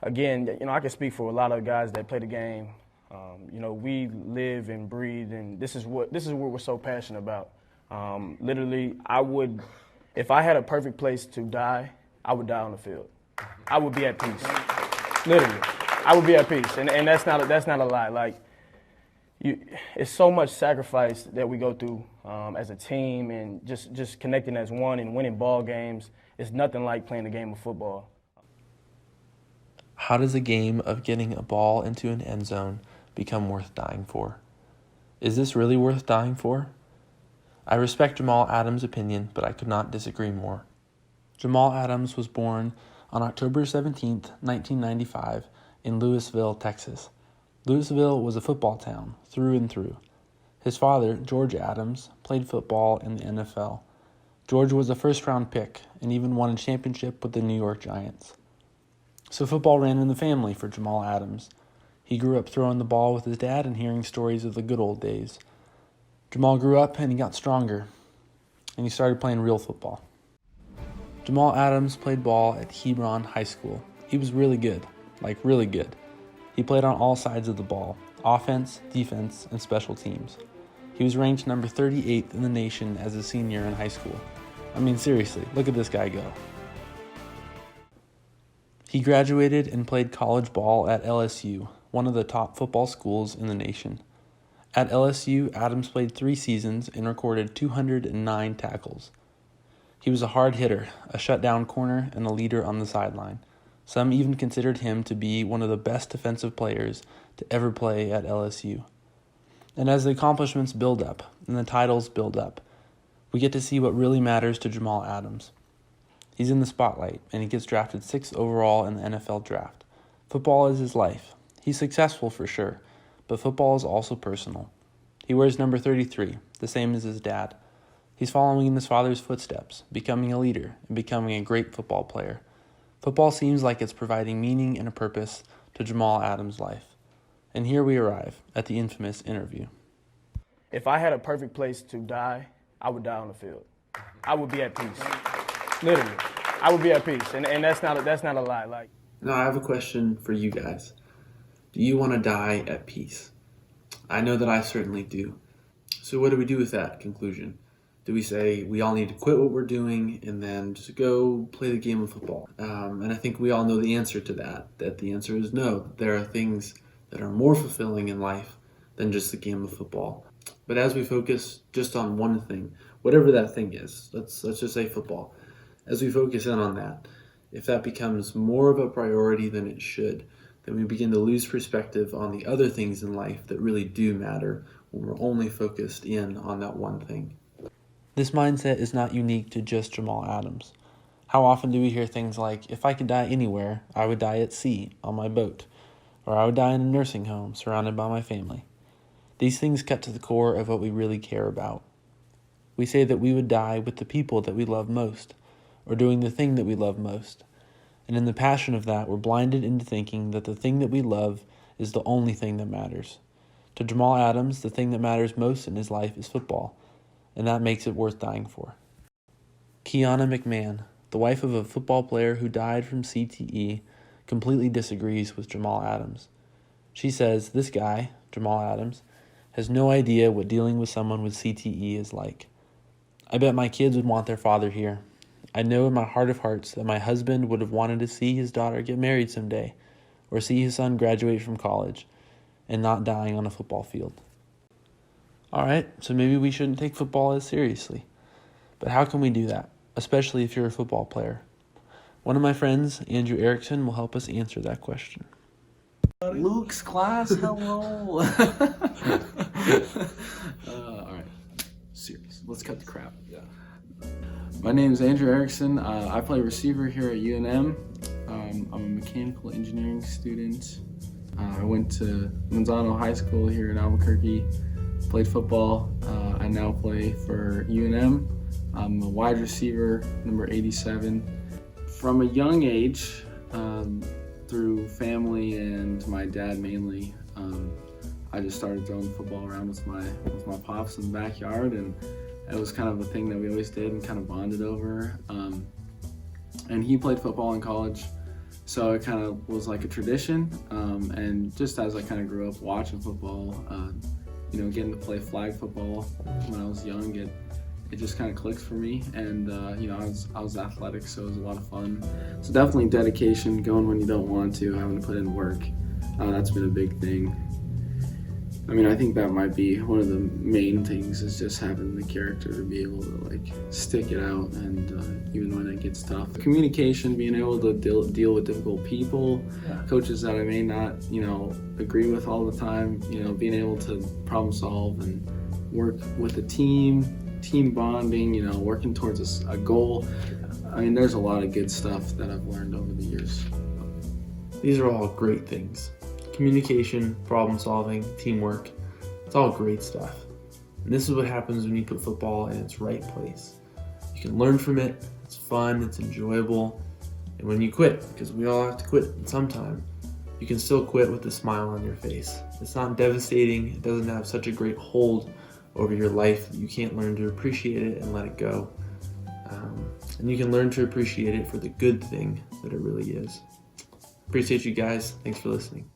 Again, I can speak for a lot of guys that play the game. We live and breathe, and this is what we're so passionate about. Literally, if I had a perfect place to die, I would die on the field. I would be at peace. Literally, I would be at peace, and that's not a lie. Like, it's so much sacrifice that we go through as a team, and just connecting as one and winning ball games. It's nothing like playing the game of football. How does a game of getting a ball into an end zone become worth dying for? Is this really worth dying for? I respect Jamal Adams' opinion, but I could not disagree more. Jamal Adams was born on October 17th, 1995, in Lewisville, Texas. Lewisville was a football town, through and through. His father, George Adams, played football in the NFL. George was a first-round pick and even won a championship with the New York Giants. So football ran in the family for Jamal Adams. He grew up throwing the ball with his dad and hearing stories of the good old days. Jamal grew up and he got stronger, and he started playing real football. Jamal Adams played ball at Hebron High School. He was really good, really good. He played on all sides of the ball, offense, defense, and special teams. He was ranked number 38th in the nation as a senior in high school. I mean, seriously, look at this guy go. He graduated and played college ball at LSU, one of the top football schools in the nation. At LSU, Adams played 3 seasons and recorded 209 tackles. He was a hard hitter, a shutdown corner, and a leader on the sideline. Some even considered him to be one of the best defensive players to ever play at LSU. And as the accomplishments build up and the titles build up, we get to see what really matters to Jamal Adams. He's in the spotlight, and he gets drafted 6th overall in the NFL draft. Football is his life. He's successful for sure, but football is also personal. He wears number 33, the same as his dad. He's following in his father's footsteps, becoming a leader and becoming a great football player. Football seems like it's providing meaning and a purpose to Jamal Adams' life. And here we arrive at the infamous interview. If I had a perfect place to die, I would die on the field. I would be at peace. Literally, I would be at peace, and that's not a lie. Now I have a question for you guys. Do you want to die at peace? I know that I certainly do. So what do we do with that conclusion? Do we say we all need to quit what we're doing and then just go play the game of football? And I think we all know the answer to that the answer is no. There are things that are more fulfilling in life than just the game of football. But as we focus just on one thing, whatever that thing is, let's just say football, as we focus in on that, if that becomes more of a priority than it should, then we begin to lose perspective on the other things in life that really do matter when we're only focused in on that one thing. This mindset is not unique to just Jamal Adams. How often do we hear things like, if I could die anywhere, I would die at sea, on my boat, or I would die in a nursing home, surrounded by my family. These things cut to the core of what we really care about. We say that we would die with the people that we love most, or doing the thing that we love most. And in the passion of that, we're blinded into thinking that the thing that we love is the only thing that matters. To Jamal Adams, the thing that matters most in his life is football, and that makes it worth dying for. Kiana McMahon, the wife of a football player who died from CTE, completely disagrees with Jamal Adams. She says this guy, Jamal Adams, has no idea what dealing with someone with CTE is like. I bet my kids would want their father here. I know in my heart of hearts that my husband would have wanted to see his daughter get married someday, or see his son graduate from college, and not dying on a football field. All right, so maybe we shouldn't take football as seriously. But how can we do that, especially if you're a football player? One of my friends, Andrew Erickson, will help us answer that question. Luke's class, hello. All right, serious. Let's cut the crap. Yeah. My name is Andrew Erickson. I play receiver here at UNM. I'm a mechanical engineering student. I went to Manzano High School here in Albuquerque. Played football. I now play for UNM. I'm a wide receiver, number 87. From a young age, through family and my dad mainly, I just started throwing the football around with my pops in the backyard, and it was kind of a thing that we always did and kind of bonded over. And he played football in college, So it kind of was like a tradition. And just as I kind of grew up watching football, getting to play flag football when I was young, it just kind of clicked for me. And I was athletic, so it was a lot of fun. So definitely dedication, going when you don't want to, having to put in work. That's been a big thing. I mean, I think that might be one of the main things, is just having the character to be able to stick it out, and even when it gets tough. Communication, being able to deal with difficult people, coaches that I may not, agree with all the time, being able to problem solve and work with a team bonding, working towards a goal. I mean, there's a lot of good stuff that I've learned over the years. These are all great things. Communication, problem solving, teamwork, it's all great stuff. And this is what happens when you put football in its right place. You can learn from it, it's fun, it's enjoyable, and when you quit, because we all have to quit sometime, you can still quit with a smile on your face. It's not devastating, it doesn't have such a great hold over your life that you can't learn to appreciate it and let it go. And you can learn to appreciate it for the good thing that it really is. Appreciate you guys. Thanks for listening.